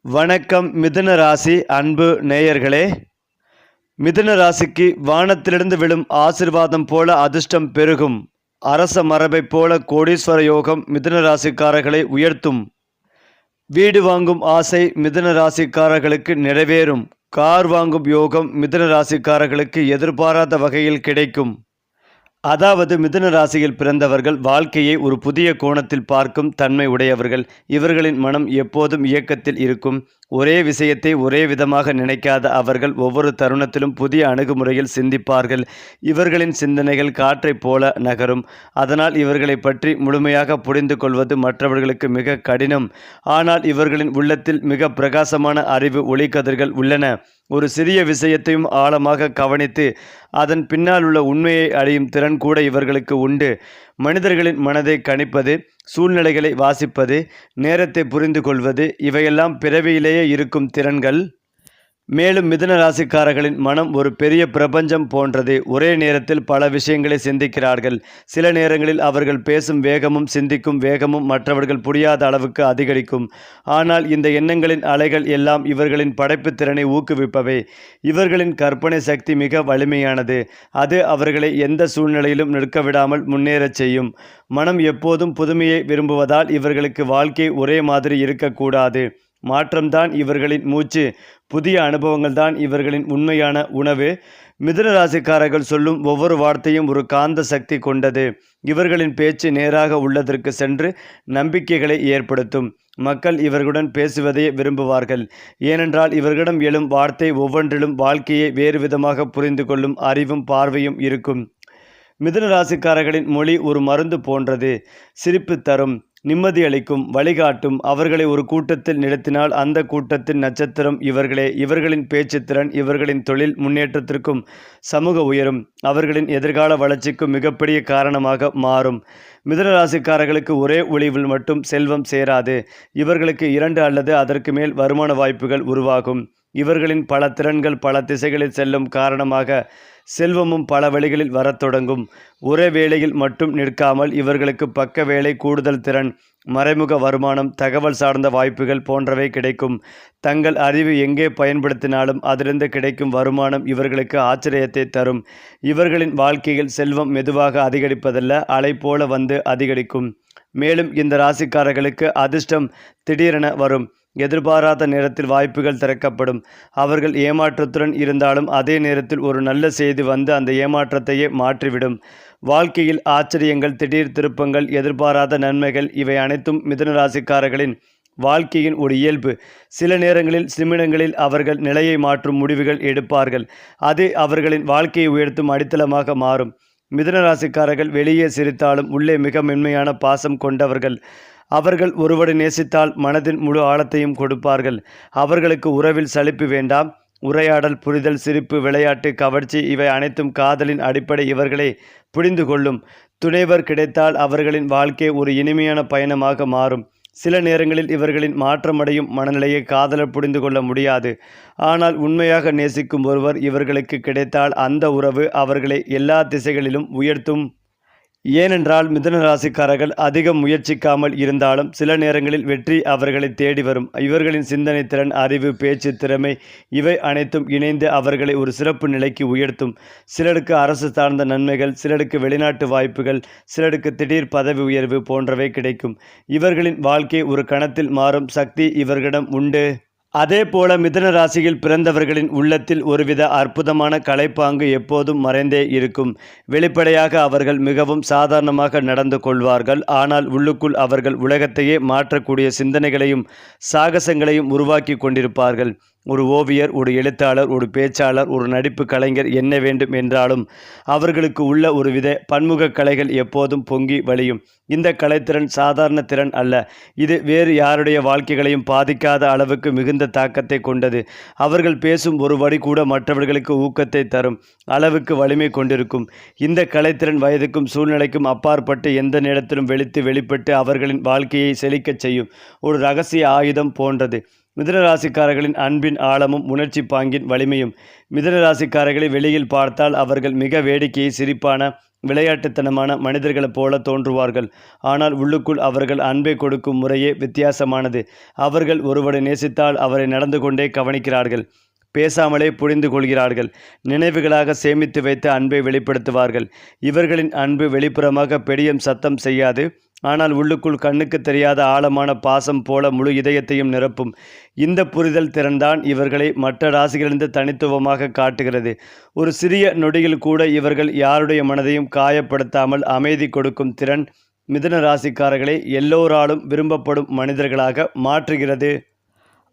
வணக்கம் மிதுன ராசி அன்பு நேயர்களே. மிதுன ராசிக்கு வானத்திலிருந்து விழும் ஆசிர்வாதம் போல அதிர்ஷ்டம் பெருகும். அரச மரபைப் போல கோடீஸ்வர யோகம் மிதுன ராசிக்காரர்களை உயர்த்தும். வீடு வாங்கும் ஆசை மிதுன ராசிக்காரர்களுக்கு நிறைவேறும். கார் வாங்கும் யோகம் மிதுன ராசிக்காரர்களுக்கு எதிர்பாராத வகையில் கிடைக்கும். அதாவது மிதுன ராசியில் பிறந்தவர்கள் வாழ்க்கையை ஒரு புதிய கோணத்தில் பார்க்கும் தன்மை உடையவர்கள். இவர்களின் மனம் எப்போதும் இயக்கத்தில் இருக்கும். ஒரே விஷயத்தை ஒரே விதமாக நினைக்காத அவர்கள் ஒவ்வொரு தருணத்திலும் புதிய அணுகுமுறையில் சிந்திப்பார்கள். இவர்களின் சிந்தனைகள் காற்றைப் போல நகரும். அதனால் இவர்களை பற்றி முழுமையாக புரிந்து கொள்வது மற்றவர்களுக்கு மிக கடினம். ஆனால் இவர்களின் உள்ளத்தில் மிக பிரகாசமான அறிவு ஒளிக்கதிர்கள் உள்ளன. ஒரு சிறிய விஷயத்தையும் ஆழமாக கவனித்து அதன் பின்னால் உள்ள உண்மையை அறியும் திறன் கூட இவர்களுக்கு உண்டு. மனிதர்களின் மனதை கணிப்பது, சூழ்நிலைகளை வாசிப்பது, நேரத்தை புரிந்து கொள்வது இவையெல்லாம் பிறவியிலேயே இருக்கும் திறன்கள். மேலும் மிதுன ராசிக்காரர்களின் மனம் ஒரு பெரிய பிரபஞ்சம் போன்றது. ஒரே நேரத்தில் பல விஷயங்களை சிந்திக்கிறார்கள். சில நேரங்களில் அவர்கள் பேசும் வேகமும் சிந்திக்கும் வேகமும் மற்றவர்கள் புரியாத அளவுக்கு அதிகரிக்கும். ஆனால் இந்த எண்ணங்களின் அலைகள் எல்லாம் இவர்களின் படைப்பு திறனை ஊக்குவிப்பவை. இவர்களின் கற்பனை சக்தி மிக வலிமையானது. அது அவர்களை எந்த சூழ்நிலையிலும் நிற்க விடாமல் முன்னேறச் செய்யும். மனம் எப்போதும் புதுமையை விரும்புவதால் இவர்களுக்கு வாழ்க்கை ஒரே மாதிரி இருக்கக்கூடாது. மாற்றம்தான் இவர்களின் மூச்சு. புதிய அனுபவங்கள் தான் இவர்களின் உண்மையான உணவு. மிதுன ராசிக்காரர்கள் சொல்லும் ஒவ்வொரு வார்த்தையும் ஒரு காந்த சக்தி கொண்டது. இவர்களின் பேச்சு நேராக உள்ளதற்கு சென்று நம்பிக்கைகளை ஏற்படுத்தும். மக்கள் இவர்களுடன் பேசுவதையே விரும்புவார்கள். ஏனென்றால் இவர்களிடம் எழும் வார்த்தை ஒவ்வொன்றிலும் வாழ்க்கையை வேறு விதமாக புரிந்து கொள்ளும் அறிவும் பார்வையும் இருக்கும். மிதுன ராசிக்காரர்களின் மொழி ஒரு மருந்து போன்றது. சிரிப்பு தரும், நிம்மதி அளிக்கும், வழிகாட்டும். அவர்களை ஒரு கூட்டத்தில் நிறுத்தினால் அந்த கூட்டத்தின் நட்சத்திரம் இவர்களே. இவர்களின் பேச்சுத்திறன் இவர்களின் தொழில் முன்னேற்றத்திற்கும் சமூக உயரும் அவர்களின் எதிர்கால வளர்ச்சிக்கும் மிகப்பெரிய காரணமாக மாறும். மிதுன ராசிக்காரர்களுக்கு ஒரே ஒளிவில் மட்டும் செல்வம் சேராது. இவர்களுக்கு 2 அல்லது அதற்கு மேல் வருமான வாய்ப்புகள் உருவாகும். இவர்களின் பல திறன்கள் பல திசைகளில் செல்லும் காரணமாக செல்வமும் பல வழிகளில் வரத் தொடங்கும். ஒரே வேளையில் மட்டும் நிற்காமல் இவர்களுக்கு பக்க வேலை, கூடுதல் திறன், மறைமுக வருமானம், தகவல் சார்ந்த வாய்ப்புகள் போன்றவை கிடைக்கும். தங்கள் அறிவு எங்கே பயன்படுத்தினாலும் அதிலிருந்து கிடைக்கும் வருமானம் இவர்களுக்கு ஆச்சரியத்தை தரும். இவர்களின் வாழ்க்கையில் செல்வம் மெதுவாக அதிகரிப்பதல்ல, அலை போல வந்து அதிகரிக்கும். மேலும் இந்த ராசிக்காரர்களுக்கு அதிர்ஷ்டம் திடீரென வரும். எதிர்பாராத நேரத்தில் வாய்ப்புகள் திறக்கப்படும். அவர்கள் ஏமாற்றத்துடன் இருந்தாலும் அதே நேரத்தில் ஒரு நல்ல செய்தி வந்து அந்த ஏமாற்றத்தையே மாற்றிவிடும். வாழ்க்கையில் ஆச்சரியங்கள், திடீர் திருப்பங்கள், எதிர்பாராத நன்மைகள் இவை அனைத்தும் மிதுன ராசிக்காரர்களின் வாழ்க்கையின் ஒரு இயல்பு. சில நேரங்களில் நிமிடங்களில் அவர்கள் நிலையை மாற்றும் முடிவுகள் எடுப்பார்கள். அது அவர்களின் வாழ்க்கையை உயர்த்தும் அடித்தளமாக மாறும். மிதுன ராசிக்காரர்கள் வெளியே சிரித்தாலும் உள்ளே மிக மென்மையான பாசம் கொண்டவர்கள். அவர்கள் ஒருவரை நேசித்தால் மனதின் முழு ஆழத்தையும் கொடுப்பார்கள். அவர்களுக்கு உறவில் சலிப்பு வேண்டாம். உரையாடல், புரிதல், சிரிப்பு, விளையாட்டு, கவர்ச்சி இவை அனைத்தும் காதலின் அடிப்படை. இவர்களை புரிந்து கொள்ளும் துணைவர் கிடைத்தால் அவர்களின் வாழ்க்கை ஒரு இனிமையான பயணமாக மாறும். சில நேரங்களில் இவர்களின் மாற்றமடையும் மனநிலையை காதலர் புரிந்து கொள்ள முடியாது. ஆனால் உண்மையாக நேசிக்கும் ஒருவர் இவர்களுக்கு கிடைத்தால் அந்த உறவு அவர்களை எல்லா திசைகளிலும் உயர்த்தும். ஏனென்றால் மிதுன ராசிக்காரர்கள் அதிகம் முயற்சிக்காமல் இருந்தாலும் சில நேரங்களில் வெற்றி அவர்களை தேடி வரும். இவர்களின் சிந்தனை திறன், அறிவு, பேச்சு திறமை இவை அனைத்தும் இணைந்து அவர்களை ஒரு சிறப்பு நிலைக்கு உயர்த்தும். சிலருக்கு அரசு சார்ந்த நன்மைகள், சிலருக்கு வெளிநாட்டு வாய்ப்புகள், சிலருக்கு திடீர் பதவி உயர்வு போன்றவை கிடைக்கும். இவர்களின் வாழ்க்கை ஒரு கணத்தில் மாறும் சக்தி இவர்களிடம் உண்டு. அதே போல மிதுன ராசியில் பிறந்தவர்களின் உள்ளத்தில் ஒருவித அற்புதமான கலைப்பாங்கு எப்போதும் மறைந்தே இருக்கும். வெளிப்படையாக அவர்கள் மிகவும் சாதாரணமாக நடந்து கொள்வார்கள். ஆனால் உள்ளுக்குள் அவர்கள் உலகத்தையே மாற்றக்கூடிய சிந்தனைகளையும் சாகசங்களையும் உருவாக்கி கொண்டிருப்பார்கள். ஒரு ஓவியர், ஒரு எழுத்தாளர், ஒரு பேச்சாளர், ஒரு நடிப்பு கலைஞர் என்ன வேண்டும் என்றாலும் அவர்களுக்கு உள்ள ஒருவித பன்முக கலைகள் எப்போதும் பொங்கி வழியும். இந்த கலைத்திறன் சாதாரண திறன் அல்ல. இது வேறு யாருடைய வாழ்க்கைகளையும் பாதிக்காத அளவுக்கு மிகுந்த தாக்கத்தை கொண்டது. அவர்கள் பேசும் ஒரு வரி கூட மற்றவர்களுக்கு ஊக்கத்தை தரும் அளவுக்கு வலிமை கொண்டிருக்கும். இந்த கலைத்திறன் வயதுக்கும் சூழ்நிலைக்கும் அப்பாற்பட்டு எந்த நேரத்திலும் வெளிப்பட்டு அவர்களின் வாழ்க்கையை செழிக்கச் செய்யும் ஒரு இரகசிய ஆயுதம் போன்றது. மிதுன ராசிக்காரர்களின் அன்பின் ஆழமும் உணர்ச்சி பாங்கின் வலிமையும். மிதுன ராசிக்காரர்களை வெளியில் பார்த்தால் அவர்கள் மிக வேடிக்கையை, சிரிப்பான, விளையாட்டுத்தனமான மனிதர்களைப் போல தோன்றுவார்கள். ஆனால் உள்ளுக்குள் அவர்கள் அன்பை கொடுக்கும் முறையே வித்தியாசமானது. அவர்கள் ஒருவரை நேசித்தால் அவரை நடந்து கொண்டே கவனிக்கிறார்கள். பேசாமலே புரிந்து கொள்கிறார்கள். நினைவுகளாக சேமித்து வைத்த அன்பை வெளிப்படுத்துவார்கள். இவர்களின் அன்பு வெளிப்புறமாக பெரிய சத்தம் செய்யாது. ஆனால் உள்ளுக்குள் கண்ணுக்கு தெரியாத ஆழமான பாசம் போல முழு இதயத்தையும் நிரப்பும். இந்த புரிதல் திறன்தான் இவர்களை மற்ற ராசிகளிலிருந்து தனித்துவமாக காட்டுகிறது. ஒரு சிறிய நொடியில் கூட இவர்கள் யாருடைய மனதையும் காயப்படுத்தாமல் அமைதி கொடுக்கும் திறன் மிதுன ராசிக்காரர்களை எல்லோராலும் விரும்பப்படும் மனிதர்களாக மாற்றுகிறது.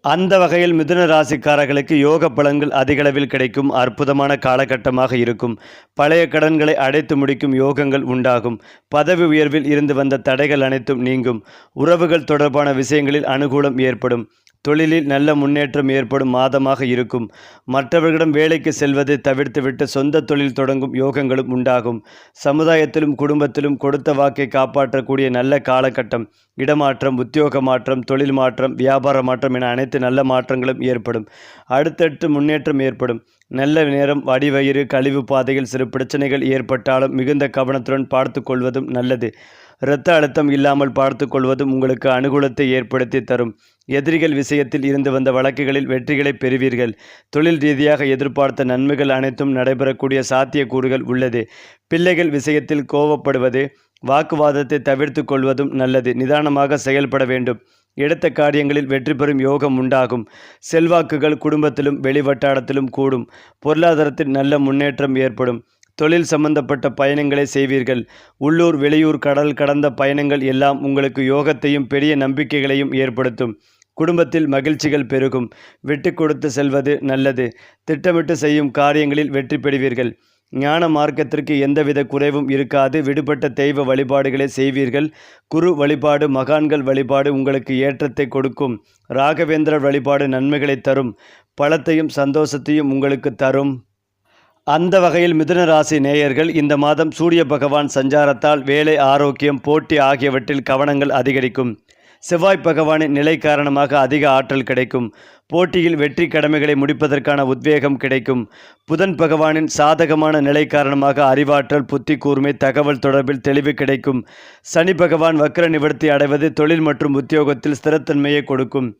அந்த வகையில் மிதுன ராசிக்காரர்களுக்கு யோக பலன்கள் அதிகளவில் கிடைக்கும் அற்புதமான காலகட்டமாக இருக்கும். பழைய கடன்களை அடைத்து முடிக்கும் யோகங்கள் உண்டாகும். பதவி உயர்வில் இருந்து வந்த தடைகள் அனைத்தும் நீங்கும். உறவுகள் தொடர்பான விஷயங்களில் அனுகூலம் ஏற்படும். தொழிலில் நல்ல முன்னேற்றம் ஏற்படும் மாதமாக இருக்கும். மற்றவர்களிடம் வேலைக்கு செல்வதை தவிர்த்துவிட்டு சொந்த தொழில் தொடங்கும் யோகங்களும் உண்டாகும். சமுதாயத்திலும் குடும்பத்திலும் கொடுத்த வாக்கை காப்பாற்றக்கூடிய நல்ல காலகட்டம். இடமாற்றம், உத்தியோக மாற்றம், தொழில் மாற்றம், வியாபார மாற்றம் என அனைத்து நல்ல மாற்றங்களும் ஏற்படும். அடுத்தடுத்து முன்னேற்றம் ஏற்படும். நல்ல நேரம். வடிவயிறு, கழிவு பாதையில் சிறு பிரச்சனைகள் ஏற்பட்டாலும் மிகுந்த கவனத்துடன் பார்த்து கொள்வதும் நல்லது. இரத்த அழுத்தம் இல்லாமல் பார்த்து கொள்வதும் உங்களுக்கு அனுகூலத்தை ஏற்படுத்தி தரும். எதிரிகள் விஷயத்தில் இருந்து வந்த வழக்குகளில் வெற்றிகளை பெறுவீர்கள். தொழில் ரீதியாக எதிர்பார்த்த நன்மைகள் அனைத்தும் நடைபெறக்கூடிய சாத்தியக்கூறுகள் உள்ளது. பிள்ளைகள் விஷயத்தில் கோபப்படுவது, வாக்குவாதத்தை தவிர்த்து கொள்வதும் நல்லது. நிதானமாக செயல்பட வேண்டும். எடுத்த காரியங்களில் வெற்றி பெறும் யோகம் உண்டாகும். செல்வாக்குகள் குடும்பத்திலும் வெளிவட்டாரத்திலும் கூடும். பொருளாதாரத்தில் நல்ல முன்னேற்றம் ஏற்படும். தொழில் சம்பந்தப்பட்ட பயணங்களை செய்வீர்கள். உள்ளூர், வெளியூர், கடல் கடந்த பயணங்கள் எல்லாம் உங்களுக்கு யோகத்தையும் பெரிய நம்பிக்கைகளையும் ஏற்படுத்தும். குடும்பத்தில் மகிழ்ச்சிகள் பெருகும். விட்டு கொடுத்து செல்வது நல்லது. திட்டமிட்டு செய்யும் காரியங்களில் வெற்றி பெறுவீர்கள். ஞான மார்க்கத்திற்கு எந்தவித குறைவும் இருக்காது. விடுபட்ட தெய்வ வழிபாடுகளை செய்வீர்கள். குரு வழிபாடு, மகான்கள் வழிபாடு உங்களுக்கு ஏற்றத்தை கொடுக்கும். ராகவேந்திர வழிபாடு நன்மைகளை தரும். பலத்தையும் சந்தோஷத்தையும் உங்களுக்கு தரும். அந்த வகையில் மிதுன ராசி நேயர்கள் இந்த மாதம் சூரிய பகவான் சஞ்சாரத்தால் வேலை, ஆரோக்கியம், போட்டி ஆகியவற்றில் கவனங்கள் அதிகரிக்கும். செவ்வாய் பகவானின் நிலை காரணமாக அதிக ஆற்றல் கிடைக்கும். போட்டியில் வெற்றி கடமைகளை முடிப்பதற்கான உத்வேகம் கிடைக்கும். புதன் பகவானின் சாதகமான நிலை காரணமாக அறிவாற்றல், புத்தி கூர்மை, தகவல் தொடர்பில் தெளிவு கிடைக்கும். சனி பகவான் வக்ர நிவர்த்தி அடைவது தொழில் மற்றும் உத்தியோகத்தில் ஸ்திரத்தன்மையை கொடுக்கும்.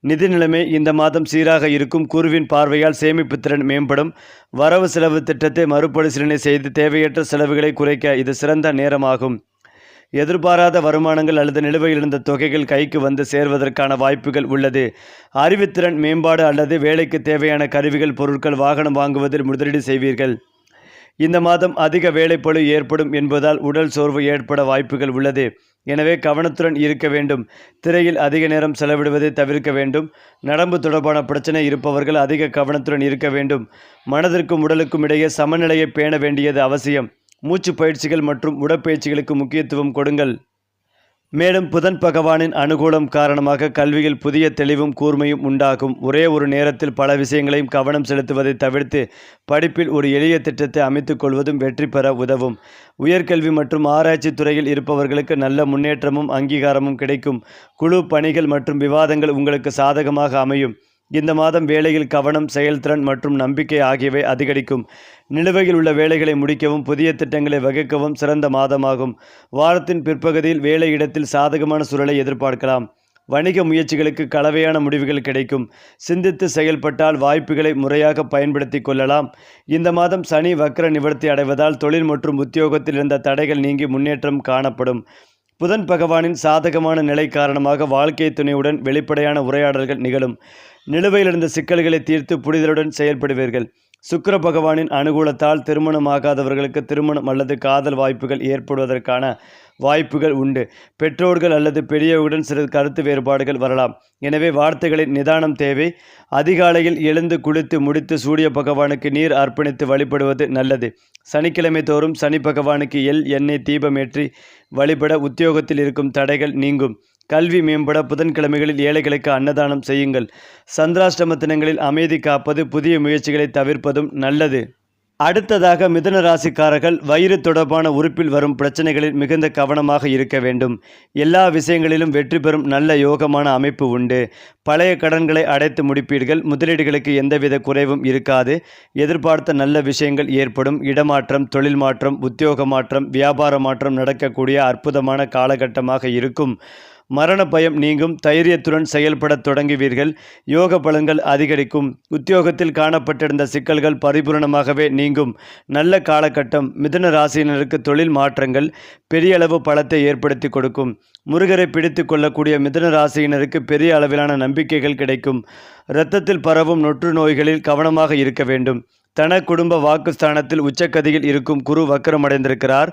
நிதி நிலைமை இந்த மாதம் சீராக இருக்கும். குருவின் பார்வையால் சேமிப்பு திறன் மேம்படும். வரவு செலவு திட்டத்தை மறுபரிசீலனை செய்து தேவையற்ற செலவுகளை குறைக்க இது சிறந்த நேரமாகும். எதிர்பாராத வருமானங்கள் அல்லது நிலுவையில் இருந்த தொகைகள் கைக்கு வந்து சேர்வதற்கான வாய்ப்புகள் உள்ளது. அறிவுத்திறன் மேம்பாடு அல்லது வேலைக்கு தேவையான கருவிகள், பொருட்கள், வாகனம் வாங்குவதில் முதலீடு செய்வீர்கள். இந்த மாதம் அதிக வேலைப்பளு ஏற்படும் என்பதால் உடல் சோர்வு ஏற்பட வாய்ப்புகள் உள்ளது. எனவே கவனத்துடன் இருக்க வேண்டும். திரையில் அதிக நேரம் செலவிடுவதை தவிர்க்க வேண்டும். நரம்பு தொடர்பான பிரச்சனை இருப்பவர்கள் அதிக கவனத்துடன் இருக்க வேண்டும். மனதிற்கும் உடலுக்கும் இடையே சமநிலையை பேண வேண்டியது அவசியம். மூச்சு பயிற்சிகள் மற்றும் உடற்பயிற்சிகளுக்கு முக்கியத்துவம் கொடுங்கள். மேலும் புதன் பகவானின் அனுகூலம் காரணமாக கல்வியில் புதிய தெளிவும் கூர்மையும் உண்டாகும். ஒரே ஒரு நேரத்தில் பல விஷயங்களையும் கவனம் செலுத்துவதை தவிர்த்து படிப்பில் ஒரு எளிய திட்டத்தை அமைத்துக் கொள்வதும் வெற்றி பெற உதவும். உயர்கல்வி மற்றும் ஆராய்ச்சி துறையில் இருப்பவர்களுக்கு நல்ல முன்னேற்றமும் அங்கீகாரமும் கிடைக்கும். குழு பணிகள் மற்றும் விவாதங்கள் உங்களுக்கு சாதகமாக அமையும். இந்த மாதம் வேலையில் கவனம், செயல்திறன் மற்றும் நம்பிக்கை ஆகியவை அதிகரிக்கும். நிலுவையில் உள்ள வேலைகளை முடிக்கவும் புதிய திட்டங்களை வகுக்கவும் சிறந்த மாதமாகும். வாரத்தின் பிற்பகுதியில் வேலை இடத்தில் சாதகமான சூழலை எதிர்பார்க்கலாம். வணிக முயற்சிகளுக்கு கலவையான முடிவுகள் கிடைக்கும். சிந்தித்து செயல்பட்டால் வாய்ப்புகளை முறையாக பயன்படுத்தி கொள்ளலாம். இந்த மாதம் சனி வக்ர நிவர்த்தி அடைவதால் தொழில் மற்றும் உத்தியோகத்தில் இருந்த தடைகள் நீங்கி முன்னேற்றம் காணப்படும். புதன் பகவானின் சாதகமான நிலை காரணமாக வாழ்க்கை துணையுடன் வெளிப்படையான உரையாடல்கள் நிகழும். நிலுவையிலிருந்த சிக்கல்களை தீர்த்து புரிதலுடன் செயல்படுவீர்கள். சுக்கிர பகவானின் அனுகூலத்தால் திருமணமாகாதவர்களுக்கு திருமணம் அல்லது காதல் வாய்ப்புகள் ஏற்படுவதற்கான வாய்ப்புகள் உண்டு. பெற்றோர்கள் அல்லது பெரியவர்களுடன் சிறு கருத்து வேறுபாடுகள் வரலாம். எனவே வார்த்தைகளின் நிதானம் தேவை. அதிகாலையில் எழுந்து குளித்து முடித்து சூரிய பகவானுக்கு நீர் அர்ப்பணித்து வழிபடுவது நல்லது. சனிக்கிழமை தோறும் சனி பகவானுக்கு எண்ணெய் தீபமேற்றி வழிபட உத்தியோகத்தில் இருக்கும் தடைகள் நீங்கும். கல்வி மேம்பட புதன்கிழமைகளில் ஏழைகளுக்கு அன்னதானம் செய்யுங்கள். சந்திராஷ்டம தினங்களில் அமைதி காப்பது, புதிய முயற்சிகளை தவிர்ப்பதும் நல்லது. அடுத்ததாக மிதுன ராசிக்காரர்கள் வயிறு தொடர்பான உறுப்பில் வரும் பிரச்சனைகளில் மிகுந்த கவனமாக இருக்க வேண்டும். எல்லா விஷயங்களிலும் வெற்றி பெறும் நல்ல யோகமான அமைப்பு உண்டு. பழைய கடன்களை அடைத்து முடிப்பீர்கள். முதலீடுகளுக்கு எந்தவித குறைவும் இருக்காது. எதிர்பார்த்த நல்ல விஷயங்கள் ஏற்படும். இடமாற்றம், தொழில் மாற்றம், உத்தியோக மாற்றம், வியாபார மாற்றம் நடக்கக்கூடிய அற்புதமான காலகட்டமாக இருக்கும். மரண பயம் நீங்கும். தைரியத்துடன் செயல்பட தொடங்குவீர்கள். யோக பலன்கள் அதிகரிக்கும். உத்தியோகத்தில் காணப்பட்டிருந்த சிக்கல்கள் பரிபூரணமாகவே நீங்கும். நல்ல காலகட்டம். மிதுன ராசியினருக்கு தொழில் மாற்றங்கள் பெரிய அளவு பலத்தை ஏற்படுத்தி கொடுக்கும். முருகரை பிடித்து கொள்ளக்கூடிய மிதுன ராசியினருக்கு பெரிய அளவிலான நம்பிக்கைகள் கிடைக்கும். இரத்தத்தில் பரவும் நொற்று நோய்களில் கவனமாக இருக்க வேண்டும். தன குடும்ப வாக்குஸ்தானத்தில் உச்சக்கதியில் இருக்கும் குரு வக்கரமடைந்திருக்கிறார்.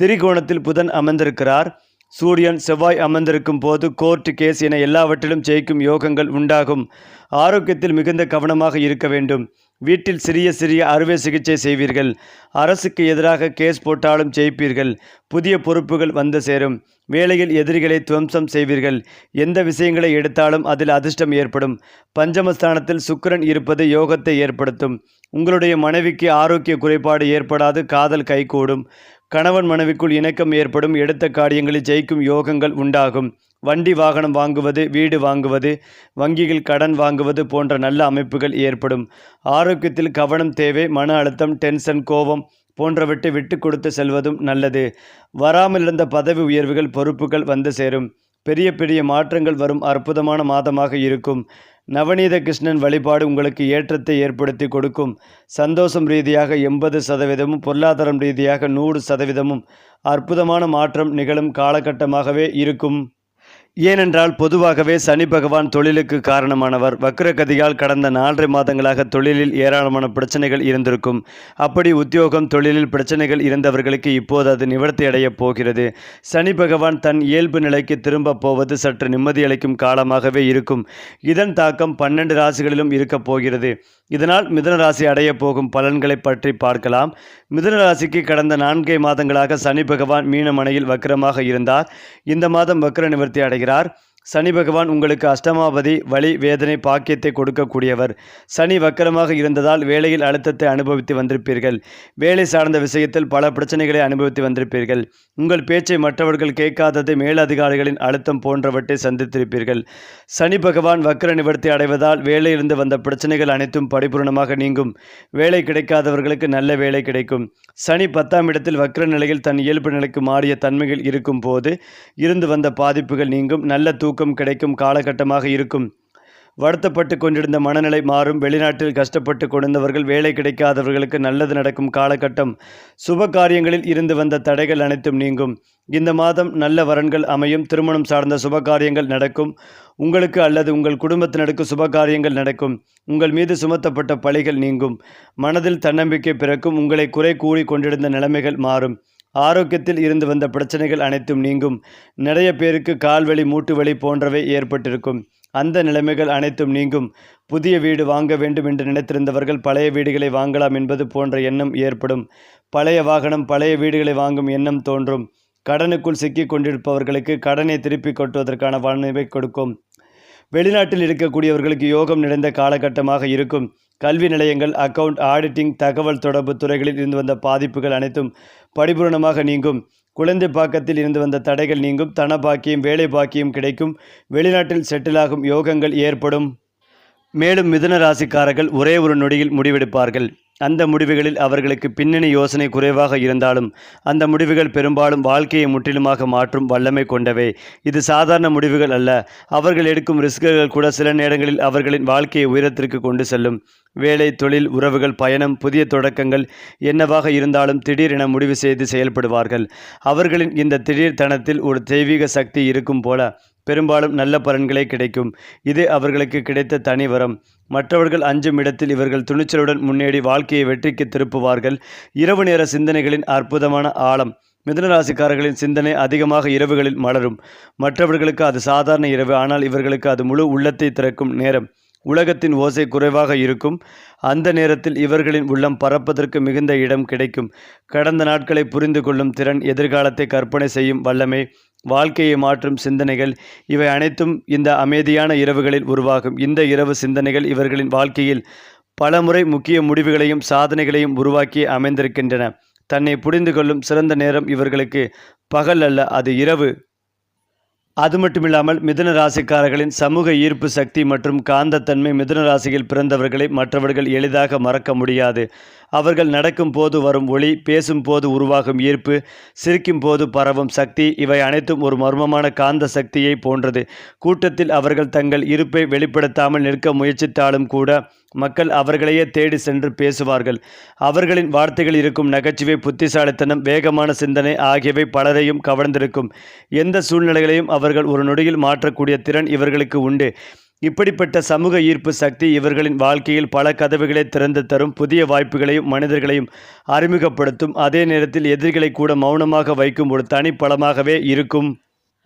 திரிகோணத்தில் புதன் அமர்ந்திருக்கிறார். சூரியன் செவ்வாய் அமர்ந்திருக்கும் போது கோர்ட் கேஸ் என எல்லாவற்றிலும் ஜெயிக்கும் யோகங்கள் உண்டாகும். ஆரோக்கியத்தில் மிகுந்த கவனமாக இருக்க வேண்டும். வீட்டில் சிறிய சிறிய அறுவை சிகிச்சை செய்வீர்கள். அரசுக்கு எதிராக கேஸ் போட்டாலும் ஜெயிப்பீர்கள். புதிய பொறுப்புகள் வந்து சேரும். வேலையில் எதிரிகளை துவம்சம் செய்வீர்கள். எந்த விஷயங்களை எடுத்தாலும் அதில் அதிர்ஷ்டம் ஏற்படும். பஞ்சமஸ்தானத்தில் சுக்கிரன் இருப்பது யோகத்தை ஏற்படுத்தும். உங்களுடைய மனைவிக்கு ஆரோக்கிய குறைபாடு ஏற்படாது. காதல் கைகூடும். கணவன் மனைவிக்குள் இணக்கம் ஏற்படும். எடுத்த காரியங்களில் ஜெயிக்கும் யோகங்கள் உண்டாகும். வண்டி வாகனம் வாங்குவது, வீடு வாங்குவது, வங்கியில் கடன் வாங்குவது போன்ற நல்ல அமைப்புகள் ஏற்படும். ஆரோக்கியத்தில் கவனம் தேவை. மன அழுத்தம், டென்ஷன், கோபம் போன்றவற்றை விட்டு கொடுத்து செல்வதும் நல்லது. வராமல் இருந்த பதவி உயர்வுகள், பொறுப்புகள் வந்து சேரும். பெரிய பெரிய மாற்றங்கள் வரும் அற்புதமான மாதமாக இருக்கும். நவநீத கிருஷ்ணன் வழிபாடு உங்களுக்கு ஏற்றத்தை ஏற்படுத்தி கொடுக்கும். சந்தோஷம் ரீதியாக 80%, பொருளாதாரம் ரீதியாக 100% அற்புதமான மாற்றம் நிகழும் காலகட்டமாகவே இருக்கும். ஏனென்றால் பொதுவாகவே சனி பகவான் தொழிலுக்கு காரணமானவர். வக்ரகதியால் கடந்த 4.5 மாதங்களாக தொழிலில் ஏராளமான பிரச்சனைகள் இருந்திருக்கும். அப்படி உத்தியோகம், தொழிலில் பிரச்சனைகள் இருந்தவர்களுக்கு இப்போது அது நிவர்த்தி அடையப் போகிறது. சனி பகவான் தன் இயல்பு நிலைக்கு திரும்ப போவது சற்று நிம்மதியளிக்கும் காலமாகவே இருக்கும். இதன் தாக்கம் 12 ராசிகளிலும் இருக்கப் போகிறது. இதனால் மிதுன ராசி அடைய போகும் பலன்களை பற்றி பார்க்கலாம். மிதுன ராசிக்கு கடந்த 4 மாதங்களாக சனி பகவான் மீனமனையில் வக்ரமாக இருந்தார். இந்த மாதம் வக்ர நிவர்த்தி அடைகிறார். சனி பகவான் உங்களுக்கு அஷ்டமாபதி, வலி, வேதனை, பாக்கியத்தை கொடுக்கக்கூடியவர். சனி வக்கரமாக இருந்ததால் வேலையில் அழுத்தத்தை அனுபவித்து வந்திருப்பீர்கள். வேலை சார்ந்த விஷயத்தில் பல பிரச்சனைகளை அனுபவித்து வந்திருப்பீர்கள். உங்கள் பேச்சை மற்றவர்கள் கேட்காதது, மேலதிகாரிகளின் அழுத்தம் போன்றவற்றை சந்தித்திருப்பீர்கள். சனி பகவான் வக்கர நிவர்த்தி அடைவதால் வேலையிலிருந்து வந்த பிரச்சனைகள் அனைத்தும் பரிபூர்ணமாக நீங்கும். வேலை கிடைக்காதவர்களுக்கு நல்ல வேலை கிடைக்கும். சனி 10ஆம் இடத்தில் வக்கர நிலையில் தன் இயல்பு நிலைக்கு மாறிய தன்மைகள் இருக்கும் போது இருந்து வந்த பாதிப்புகள் நீங்கும். நல்ல தூக்கம் கிடைக்கும் காலகட்டமாக இருக்கும். வருத்தப்பட்டு கொண்டிருந்த மனநிலை மாறும். வெளிநாட்டில் கஷ்டப்பட்டு கொண்டிருந்தவர்கள், வேலை கிடைக்காதவர்களுக்கு நல்லது நடக்கும் காலகட்டம். சுப காரியங்களில் இருந்து வந்த தடைகள் அனைத்தும் நீங்கும். இந்த மாதம் நல்ல வரன்கள் அமையும். திருமணம் சார்ந்த சுப காரியங்கள் நடக்கும். உங்களுக்கு அல்லது உங்கள் குடும்பத்தினருக்கு சுப காரியங்கள் நடக்கும். உங்கள் மீது சுமத்தப்பட்ட பழிகள் நீங்கும். மனதில் தன்னம்பிக்கை பிறக்கும். உங்களை குறை கூறி கொண்டிருந்த நிலைமைகள் மாறும். ஆரோக்கியத்தில் இருந்து வந்த பிரச்சனைகள் அனைத்தும் நீங்கும். நிறைய பேருக்கு கால்வலி, மூட்டு வலி போன்றவை ஏற்பட்டிருக்கும். அந்த நிலைமைகள் அனைத்தும் நீங்கும். புதிய வீடு வாங்க வேண்டும் என்று நினைத்திருந்தவர்கள் பழைய வீடுகளை வாங்கலாம் என்பது போன்ற எண்ணம் ஏற்படும். பழைய வாகனம், பழைய வீடுகளை வாங்கும் எண்ணம் தோன்றும். கடனுக்குள் சிக்கிக் கொண்டிருப்பவர்களுக்கு கடனை திருப்பி கொட்டுவதற்கான வாய்ப்பை கொடுக்கும். வெளிநாட்டில் இருக்கக்கூடியவர்களுக்கு யோகம் நிறைந்த காலகட்டமாக இருக்கும். கல்வி நிலையங்கள், அக்கவுண்ட், ஆடிட்டிங், தகவல் தொடர்பு துறைகளில் இருந்து வந்த பாதிப்புகள் அனைத்தும் பரிபூர்ணமாக நீங்கும். குழந்தை பாக்கத்தில் இருந்து வந்த தடைகள் நீங்கும். தன பாக்கியம், வேலை பாக்கியம் கிடைக்கும். வெளிநாட்டில் செட்டிலாகும் யோகங்கள் ஏற்படும். மேலும் மிதுன ராசிக்காரர்கள் ஒரே ஒரு நொடியில் முடிவெடுப்பார்கள். அந்த முடிவுகளில் அவர்களுக்கு பின்னணி யோசனை குறைவாக இருந்தாலும் அந்த முடிவுகள் பெரும்பாலும் வாழ்க்கையை முற்றிலுமாக மாற்றும் வல்லமை கொண்டவை. இது சாதாரண முடிவுகள் அல்ல. அவர்கள் எடுக்கும் ரிஸ்க்குகள் கூட சில நேரங்களில் அவர்களின் வாழ்க்கையை உயரத்திற்கு கொண்டு செல்லும். வேலை, தொழில், உறவுகள், பயணம், புதிய தொடக்கங்கள் என்னவாக இருந்தாலும் திடீரென முடிவு செய்து செயல்படுவார்கள். அவர்களின் இந்த திடீர் தனத்தில் ஒரு தெய்வீக சக்தி இருக்கும் போல பெரும்பாலும் நல்ல பலன்களே கிடைக்கும். இது அவர்களுக்கு கிடைத்த தனி வரம். மற்றவர்கள் அஞ்சும் இடத்தில் இவர்கள் துணிச்சலுடன் முன்னேறி வாழ்க்கையை வெற்றிக்கு திருப்புவார்கள். இரவு நேர சிந்தனைகளின் அற்புதமான ஆழம். மிதுனராசிக்காரர்களின் சிந்தனை அதிகமாக இரவுகளில் மலரும். மற்றவர்களுக்கு அது சாதாரண இரவு, ஆனால் இவர்களுக்கு அது முழு உள்ளத்தை திறக்கும் நேரம். உலகத்தின் ஓசை குறைவாக இருக்கும். அந்த நேரத்தில் இவர்களின் உள்ளம் பறப்பதற்கு மிகுந்த இடம் கிடைக்கும். கடந்த நாட்களை புரிந்து கொள்ளும் திறன், எதிர்காலத்தை கற்பனை செய்யும் வல்லமை, வாழ்க்கையை மாற்றும் சிந்தனைகள், இவை அனைத்தும் இந்த அமைதியான இரவுகளில் உருவாகும். இந்த இரவு சிந்தனைகள் இவர்களின் வாழ்க்கையில் பலமுறை முக்கிய முடிவுகளையும் சாதனைகளையும் உருவாக்கி அமைந்திருக்கின்றன. தன்னை புரிந்து கொள்ளும் சிறந்த நேரம் இவர்களுக்கு பகல் அல்ல, அது இரவு. அது மட்டுமில்லாமல் மிதுன ராசிக்காரர்களின் சமூக ஈர்ப்பு சக்தி மற்றும் காந்தத்தன்மை மிதுன ராசியில் பிறந்தவர்களை மற்றவர்கள் எளிதாக மறக்க முடியாது. அவர்கள் நடக்கும் போது வரும் ஒளி, பேசும் போது உருவாகும் ஈர்ப்பு, சிரிக்கும் போது பரவும் சக்தி, இவை அனைத்தும் ஒரு மர்மமான காந்த சக்தியை போன்றது. கூட்டத்தில் அவர்கள் தங்கள் இருப்பை வெளிப்படுத்தாமல் நிற்க முயற்சித்தாலும் கூட மக்கள் அவர்களையே தேடி சென்று பேசுவார்கள். அவர்களின் வார்த்தைகள் இருக்கும் நகைச்சுவை, புத்திசாலித்தனம், வேகமான சிந்தனை ஆகியவை பலரையும் கவர்ந்திருக்கும். எந்த சூழ்நிலைகளையும் அவர்கள் ஒரு நொடியில் மாற்றக்கூடிய திறன் இவர்களுக்கு உண்டு. இப்படிப்பட்ட சமூக ஈர்ப்பு சக்தி இவர்களின் வாழ்க்கையில் பல கதவுகளை திறந்து தரும், புதிய வாய்ப்புகளையும் மனிதர்களையும் அறிமுகப்படுத்தும். அதே நேரத்தில் எதிரிகளை கூட மௌனமாக வைக்கும் ஒரு தனி பலமாகவே இருக்கும்.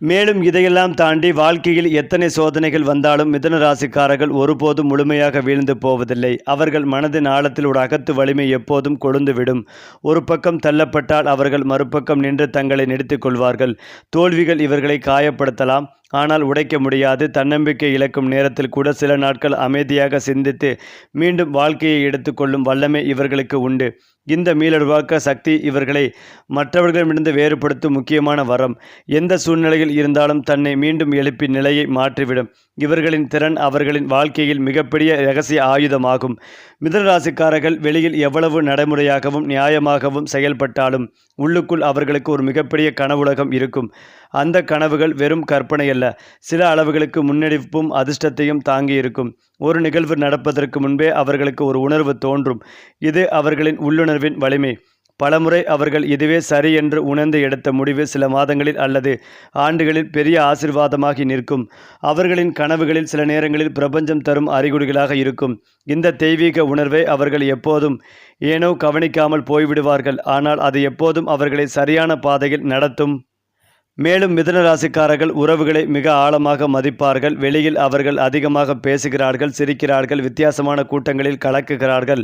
மேலும் இதையெல்லாம் தாண்டி வாழ்க்கையில் எத்தனை சோதனைகள் வந்தாலும் மிதுன ராசிக்காரர்கள் ஒருபோதும் முழுமையாக வீழ்ந்து போவதில்லை. அவர்கள் மனதின் ஆழத்தில் ஒரு அகத்து வலிமை எப்போதும் கொழுந்துவிடும். ஒரு பக்கம் தள்ளப்பட்டால் அவர்கள் மறுபக்கம் நின்று தங்களை நிறுத்திக் கொள்வார்கள். தோல்விகள் இவர்களை காயப்படுத்தலாம், ஆனால் உடைக்க முடியாது. தன்னம்பிக்கை இழக்கும் நேரத்தில் கூட சில நாட்கள் அமைதியாக சிந்தித்து மீண்டும் வாழ்க்கையை எடுத்துக்கொள்ளும் வல்லமை இவர்களுக்கு உண்டு. இந்த மீளுருவாக்க சக்தி இவர்களை மற்றவர்களிடமிருந்து வேறுபடுத்தும் முக்கியமான வரம். எந்த சூழ்நிலையில் இருந்தாலும் தன்னை மீண்டும் எழுப்பி நிலையை மாற்றிவிடும். இவர்களின் திறன் அவர்களின் வாழ்க்கையில் மிகப்பெரிய இரகசிய ஆயுதமாகும். மிதுனராசிக்காரர்கள் வெளியில் எவ்வளவு நடைமுறையாகவும் நியாயமாகவும் செயல்பட்டாலும் உள்ளுக்குள் அவர்களுக்கு ஒரு மிகப்பெரிய கனவுலகம் இருக்கும். அந்த கனவுகள் வெறும் கற்பனை அல்ல, சில அளவுகளுக்கு முன்னெடுப்பும் அதிர்ஷ்டத்தையும் தாங்கி இருக்கும். ஒரு நிகழ்வு நடப்பதற்கு முன்பே அவர்களுக்கு ஒரு உணர்வு தோன்றும். இது அவர்களின் உள்ளுணர்வின் வலிமை. பலமுறை அவர்கள் இதுவே சரி என்று உணர்ந்து எடுத்த முடிவு சில மாதங்களில் அல்லது ஆண்டுகளில் பெரிய ஆசீர்வாதமாகி நிற்கும். அவர்களின் கனவுகளில் சில நேரங்களில் பிரபஞ்சம் தரும் அறிகுறிகளாக இருக்கும். இந்த தெய்வீக உணர்வை அவர்கள் எப்போதும் ஏனோ கவனிக்காமல் போய்விடுவார்கள். ஆனால் அது எப்போதும் அவர்களை சரியான பாதையில் நடத்தும். மேலும் மிதுன ராசிக்காரர்கள் உறவுகளை மிக ஆழமாக மதிப்பார்கள். வெளியில் அவர்கள் அதிகமாக பேசுகிறார்கள், சிரிக்கிறார்கள், வித்தியாசமான கூட்டங்களில் கலக்குகிறார்கள்.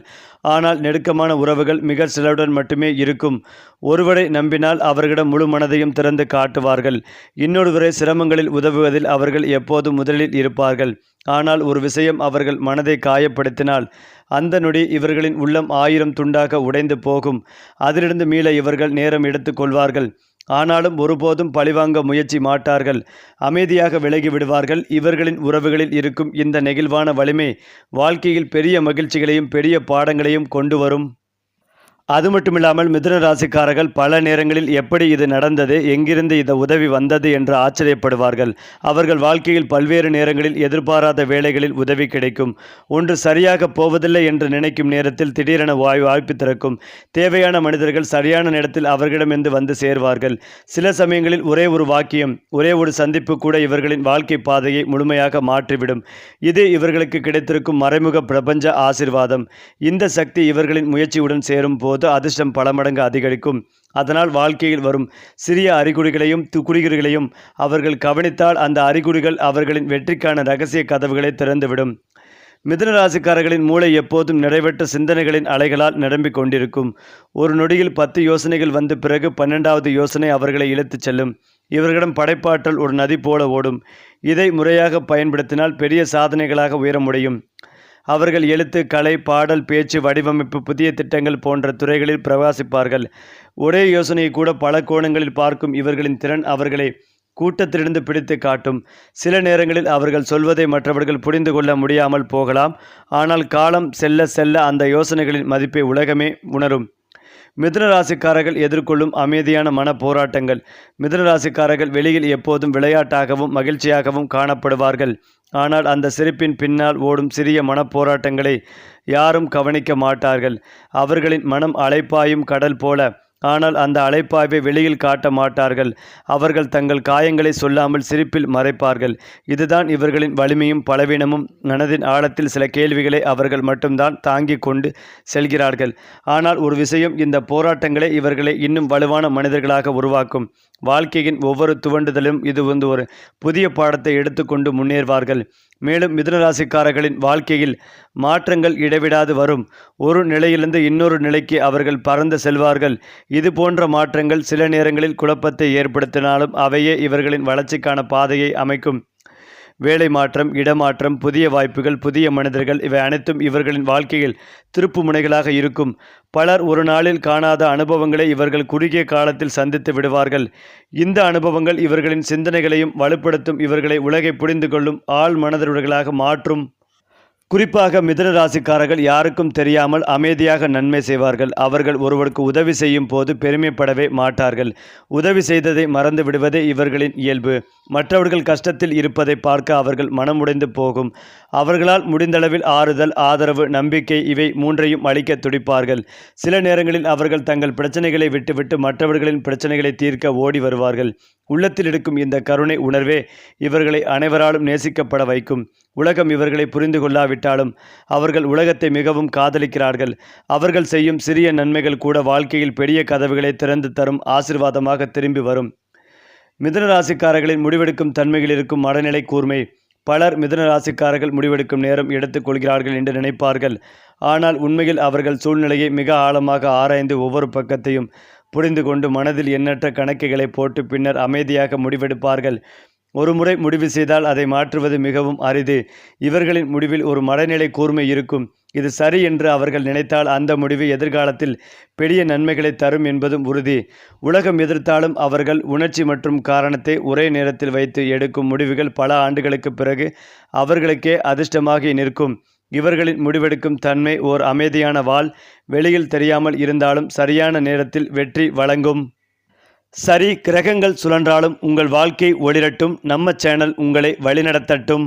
ஆனால் நெருக்கமான உறவுகள் மிக சிலருடன் மட்டுமே இருக்கும். ஒருவரை நம்பினால் அவர்களிடம் முழு மனதையும் திறந்து காட்டுவார்கள். இன்னொருவரை சிரமங்களில் உதவுவதில் அவர்கள் எப்போதும் முதலில் இருப்பார்கள். ஆனால் ஒரு விஷயம் அவர்கள் மனதை காயப்படுத்தினால் அந்த நொடி இவர்களின் உள்ளம் 1000 துண்டாக உடைந்து போகும். அதிலிருந்து மீள இவர்கள் நேரம் எடுத்து கொள்வார்கள். ஆனாலும் ஒருபோதும் பழிவாங்க முயற்சி மாட்டார்கள். அமைதியாக விலகி விடுவார்கள். இவர்களின் உறவுகளில் இருக்கும் இந்த நெகிழ்வான வலிமை வாழ்க்கையில் பெரிய மகிழ்ச்சிகளையும் பெரிய பாடங்களையும் கொண்டு வரும். அது மட்டுமில்லாமல் மிதுன ராசிக்காரர்கள் பல நேரங்களில் எப்படி இது நடந்தது, எங்கிருந்து இந்த உதவி வந்தது என்று ஆச்சரியப்படுவார்கள். அவர்கள் வாழ்க்கையில் பல்வேறு நேரங்களில் எதிர்பாராத வேளைகளில் உதவி கிடைக்கும். ஒன்று சரியாக போவதில்லை என்று நினைக்கும் நேரத்தில் திடீரென வாய்ப்பு திறக்கும். தேவையான மனிதர்கள் சரியான நேரத்தில் அவர்களிடமிருந்து வந்து சேர்வார்கள். சில சமயங்களில் ஒரே ஒரு வாக்கியம், ஒரே ஒரு சந்திப்பு கூட இவர்களின் வாழ்க்கை பாதையை முழுமையாக மாற்றிவிடும். இது இவர்களுக்கு கிடைத்திருக்கும் மறைமுக பிரபஞ்ச ஆசீர்வாதம். இந்த சக்தி இவர்களின் முயற்சியுடன் சேரும் போது அதிர்ஷ்டம் பல மடங்கு அதிகரிக்கும். அதனால் வாழ்க்கையில் வரும் சிறிய அறிகுறிகளையும் குறிகுறிகளையும் அவர்கள் கவனித்தால் அந்த அறிகுறிகள் அவர்களின் வெற்றிக்கான இரகசிய கதவுகளை திறந்துவிடும். மிதுன ராசிக்காரர்களின் மூளை எப்போதும் நிறைவேற்ற சிந்தனைகளின் அலைகளால் நிரம்பிக் கொண்டிருக்கும். ஒரு நொடியில் 10 யோசனைகள் வந்த பிறகு 12வது யோசனை அவர்களை இழுத்துச் செல்லும். இவர்களிடம் படைப்பாற்றல் ஒரு நதி போல ஓடும். இதை முறையாக பயன்படுத்தினால் பெரிய சாதனைகளாக உயர முடியும். அவர்கள் எழுத்து, கலை, பாடல், பேச்சு, வடிவமைப்பு, புதிய திட்டங்கள் போன்ற துறைகளில் பிரகாசிப்பார்கள். ஒரே யோசனையை கூட பல கோணங்களில் பார்க்கும் இவர்களின் திறன் அவர்களை கூட்டத்திலிருந்து பிடித்து காட்டும். சில நேரங்களில் அவர்கள் சொல்வதை மற்றவர்கள் புரிந்து கொள்ள முடியாமல் போகலாம். ஆனால் காலம் செல்ல செல்ல அந்த யோசனைகளின் மதிப்பை உலகமே உணரும். மிதுன ராசிக்காரர்கள் எதிர்கொள்ளும் அமைதியான மன போராட்டங்கள். மிதுன ராசிக்காரர்கள் வெளியில் எப்போதும் விளையாட்டாகவும் மகிழ்ச்சியாகவும் காணப்படுவார்கள். ஆனால் அந்த சிரிப்பின் பின்னால் ஓடும் சிறிய மனப்போராட்டங்களை யாரும் கவனிக்க மாட்டார்கள். அவர்களின் மனம் அலைப்பாயும் கடல் போல. ஆனால் அந்த அலைப்பாய்வை வெளியில் காட்ட மாட்டார்கள். அவர்கள் தங்கள் காயங்களை சொல்லாமல் சிரிப்பில் மறைப்பார்கள். இதுதான் இவர்களின் வலிமையும் பலவீனமும். மனதின் ஆழத்தில் சில கேள்விகளை அவர்கள் மட்டும்தான் தாங்கிக் கொண்டு செல்கிறார்கள். ஆனால் ஒரு விஷயம், இந்த போராட்டங்களே இவர்களை இன்னும் வலுவான மனிதர்களாக உருவாக்கும். வாழ்க்கையின் ஒவ்வொரு துவண்டுதலும் இது ஒரு புதிய பாடத்தை எடுத்துக்கொண்டு முன்னேறுவார்கள். மேலும் மிதுன ராசிக்காரர்களின் வாழ்க்கையில் மாற்றங்கள் இடைவிடாது வரும். ஒரு நிலையிலிருந்து இன்னொரு நிலைக்கு அவர்கள் பறந்து செல்வார்கள். இது போன்ற மாற்றங்கள் சில நேரங்களில் குழப்பத்தை ஏற்படுத்தினாலும் அவையே இவர்களின் வளர்ச்சிக்கான பாதையை அமைக்கும். வேலை மாற்றம், இடமாற்றம், புதிய வாய்ப்புகள், புதிய மனிதர்கள் இவை அனைத்தும் இவர்களின் வாழ்க்கையில் திருப்பு முனைகளாக இருக்கும். பலர் ஒரு நாளில் காணாத அனுபவங்களை இவர்கள் குறுகிய காலத்தில் சந்தித்து விடுவார்கள். இந்த அனுபவங்கள் இவர்களின் சிந்தனைகளையும் வலுப்படுத்தும், இவர்களை உலகை புரிந்து கொள்ளும் ஆழ் மனதவர்களாக மாற்றும். குறிப்பாக மிதுன ராசிக்காரர்கள் யாருக்கும் தெரியாமல் அமைதியாக நன்மை செய்வார்கள். அவர்கள் ஒருவருக்கு உதவி செய்யும் போது பெருமைப்படவே மாட்டார்கள். உதவி செய்ததை மறந்து விடுவதே இவர்களின் இயல்பு. மற்றவர்கள் கஷ்டத்தில் இருப்பதை பார்க்க அவர்கள் மனமுடைந்து போகும். அவர்களால் முடிந்தளவில் ஆறுதல், ஆதரவு, நம்பிக்கை இவை மூன்றையும் அளிக்க துடிப்பார்கள். சில நேரங்களில் அவர்கள் தங்கள் பிரச்சனைகளை விட்டுவிட்டு மற்றவர்களின் பிரச்சனைகளை தீர்க்க ஓடி வருவார்கள். உள்ளத்தில் இருக்கும் இந்த கருணை உணர்வே இவர்களை அனைவராலும் நேசிக்கப்பட வைக்கும். உலகம் இவர்களை புரிந்து கொள்ளாவிட்டாலும் அவர்கள் உலகத்தை மிகவும் காதலிக்கிறார்கள். அவர்கள் செய்யும் சிறிய நன்மைகள் கூட வாழ்க்கையில் பெரிய கதவுகளை திறந்து தரும் ஆசீர்வாதமாக திரும்பி வரும். மிதுன ராசிக்காரர்களின் முடிவெடுக்கும் தன்மையில் இருக்கும் மனநிலை கூர்மை. பலர் மிதுன ராசிக்காரர்கள் முடிவெடுக்கும் நேரம் எடுத்துக்கொள்கிறார்கள் என்று நினைப்பார்கள். ஆனால் உண்மையில் அவர்கள் சூழ்நிலையை மிக ஆழமாக ஆராய்ந்து ஒவ்வொரு பக்கத்தையும் புரிந்து கொண்டு மனதில் எண்ணற்ற கணக்குகளை போட்டு பின்னர் அமைதியாக முடிவெடுப்பார்கள். ஒரு முறை முடிவு செய்தால் அதை மாற்றுவது மிகவும் அரிது. இவர்களின் முடிவில் ஒரு மனநிலை கூர்மை இருக்கும். இது சரி என்று அவர்கள் நினைத்தால் அந்த முடிவு எதிர்காலத்தில் பெரிய நன்மைகளை தரும் என்பதும் உறுதி. உலகம் எதிர்த்தாலும் அவர்கள் உணர்ச்சி மற்றும் காரணத்தை ஒரே நேரத்தில் வைத்து எடுக்கும் முடிவுகள் பல ஆண்டுகளுக்கு பிறகு அவர்களுக்கே அதிர்ஷ்டமாகி நிற்கும். இவர்களின் முடிவெடுக்கும் தன்மை ஓர் அமைதியான வாள். வெளியில் தெரியாமல் இருந்தாலும் சரியான நேரத்தில் வெற்றி வழங்கும். சரி, கிரகங்கள் சுழன்றாலும் உங்கள் வாழ்க்கை ஒளிரட்டும். நம்ம சேனல் உங்களை வழிநடத்தட்டும்.